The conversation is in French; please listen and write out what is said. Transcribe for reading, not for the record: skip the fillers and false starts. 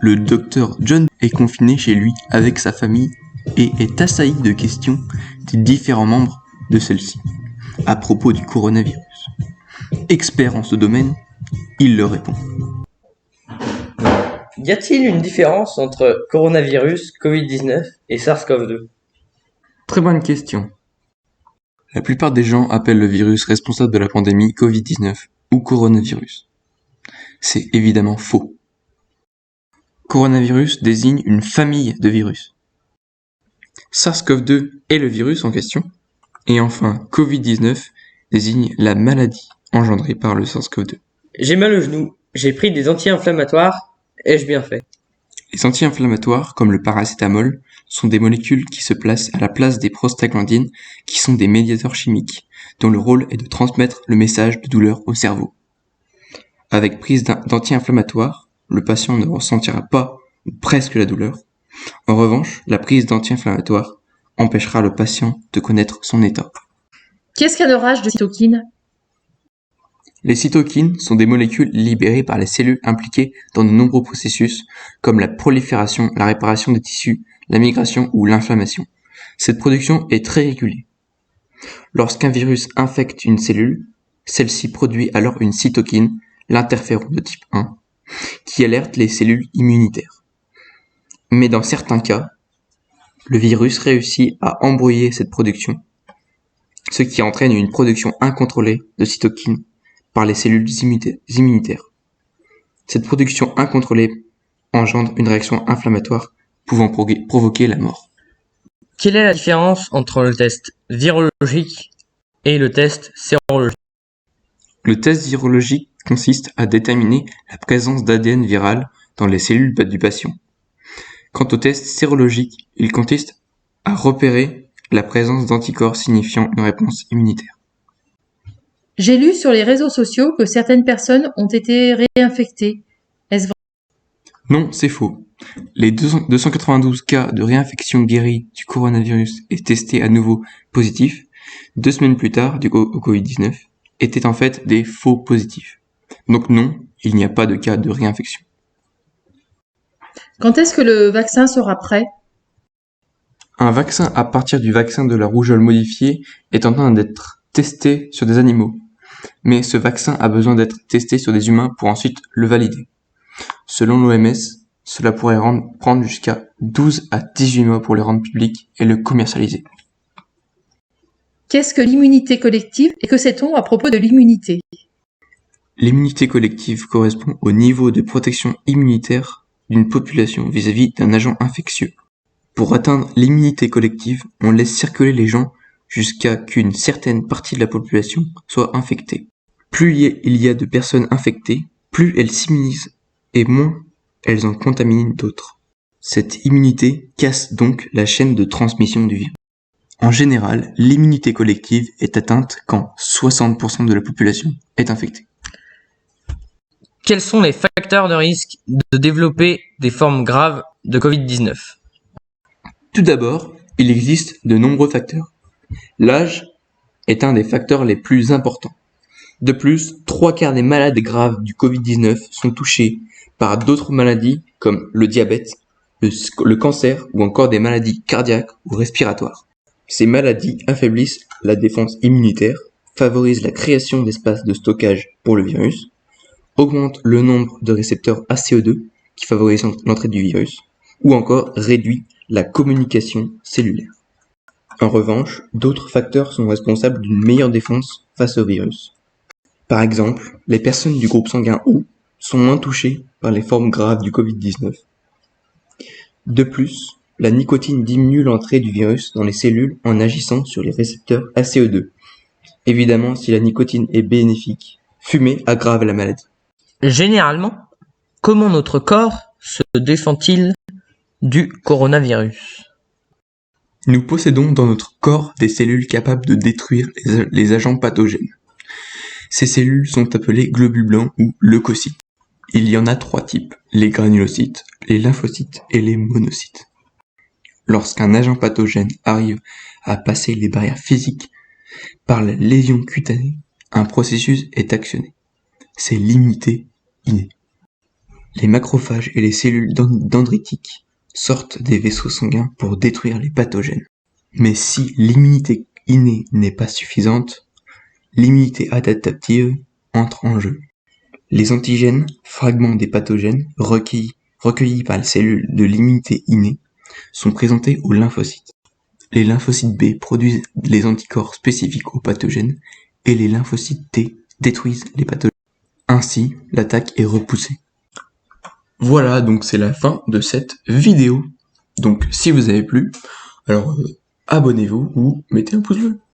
le docteur John est confiné chez lui avec sa famille et est assailli de questions des différents membres de celle-ci à propos du coronavirus. Expert en ce domaine, il leur répond. Y a-t-il une différence entre coronavirus, Covid-19 et SARS-CoV-2? Très bonne question. La plupart des gens appellent le virus responsable de la pandémie Covid-19 ou coronavirus. C'est évidemment faux. Coronavirus désigne une famille de virus. SARS-CoV-2 est le virus en question. Et enfin, Covid-19 désigne la maladie engendrée par le SARS-CoV-2. J'ai mal au genou, j'ai pris des anti-inflammatoires, ai-je bien fait? Les anti-inflammatoires, comme le paracétamol, sont des molécules qui se placent à la place des prostaglandines, qui sont des médiateurs chimiques, dont le rôle est de transmettre le message de douleur au cerveau. Avec prise d'anti-inflammatoires, le patient ne ressentira pas ou presque la douleur. En revanche, la prise d'anti-inflammatoires empêchera le patient de connaître son état. Qu'est-ce qu'un orage de cytokines? Les cytokines sont des molécules libérées par les cellules impliquées dans de nombreux processus comme la prolifération, la réparation des tissus, la migration ou l'inflammation. Cette production est très régulée. Lorsqu'un virus infecte une cellule, celle-ci produit alors une cytokine, l'interféron de type 1, qui alerte les cellules immunitaires. Mais dans certains cas, le virus réussit à embrouiller cette production, ce qui entraîne une production incontrôlée de cytokines par les cellules immunitaires. Cette production incontrôlée engendre une réaction inflammatoire pouvant provoquer la mort. Quelle est la différence entre le test virologique et le test sérologique? Le test virologique consiste à déterminer la présence d'ADN viral dans les cellules du patient. Quant au test sérologique, il consiste à repérer la présence d'anticorps signifiant une réponse immunitaire. J'ai lu sur les réseaux sociaux que certaines personnes ont été réinfectées. Est-ce vrai? Non, c'est faux. Les 292 cas de réinfection guéris du coronavirus et testés à nouveau positifs, 2 semaines plus tard au Covid-19, étaient en fait des faux positifs. Donc non, il n'y a pas de cas de réinfection. Quand est-ce que le vaccin sera prêt? Un vaccin à partir du vaccin de la rougeole modifié est en train d'être testé sur des animaux. Mais ce vaccin a besoin d'être testé sur des humains pour ensuite le valider. Selon l'OMS, cela pourrait prendre jusqu'à 12 à 18 mois pour le rendre public et le commercialiser. Qu'est-ce que l'immunité collective et que sait-on à propos de l'immunité? L'immunité collective correspond au niveau de protection immunitaire d'une population vis-à-vis d'un agent infectieux. Pour atteindre l'immunité collective, on laisse circuler les gens jusqu'à qu'une certaine partie de la population soit infectée. Plus il y a de personnes infectées, plus elles s'immunisent et moins elles en contaminent d'autres. Cette immunité casse donc la chaîne de transmission du virus. En général, l'immunité collective est atteinte quand 60% de la population est infectée. Quels sont les facteurs de risque de développer des formes graves de Covid-19? Tout d'abord, il existe de nombreux facteurs. L'âge est un des facteurs les plus importants. De plus, 3/4 des malades graves du Covid-19 sont touchés par d'autres maladies comme le diabète, le cancer ou encore des maladies cardiaques ou respiratoires. Ces maladies affaiblissent la défense immunitaire, favorisent la création d'espaces de stockage pour le virus, augmentent le nombre de récepteurs ACE2 qui favorisent l'entrée du virus, ou encore réduit la communication cellulaire. En revanche, d'autres facteurs sont responsables d'une meilleure défense face au virus. Par exemple, les personnes du groupe sanguin O sont moins touchées par les formes graves du Covid-19. De plus, la nicotine diminue l'entrée du virus dans les cellules en agissant sur les récepteurs ACE2. Évidemment, si la nicotine est bénéfique, fumer aggrave la maladie. Généralement, comment notre corps se défend-il du coronavirus? Nous possédons dans notre corps des cellules capables de détruire les agents pathogènes. Ces cellules sont appelées globules blancs ou leucocytes. Il y en a 3 types, les granulocytes, les lymphocytes et les monocytes. Lorsqu'un agent pathogène arrive à passer les barrières physiques par la lésion cutanée, un processus est actionné. C'est l'immunité innée. Les macrophages et les cellules dendritiques sortent des vaisseaux sanguins pour détruire les pathogènes. Mais si l'immunité innée n'est pas suffisante, l'immunité adaptative entre en jeu. Les antigènes, fragments des pathogènes recueillis par les cellules de l'immunité innée, sont présentés aux lymphocytes. Les lymphocytes B produisent les anticorps spécifiques aux pathogènes et les lymphocytes T détruisent les pathogènes. Ainsi, l'attaque est repoussée. Voilà, donc c'est la fin de cette vidéo. Donc si vous avez plu, alors abonnez-vous ou mettez un pouce bleu.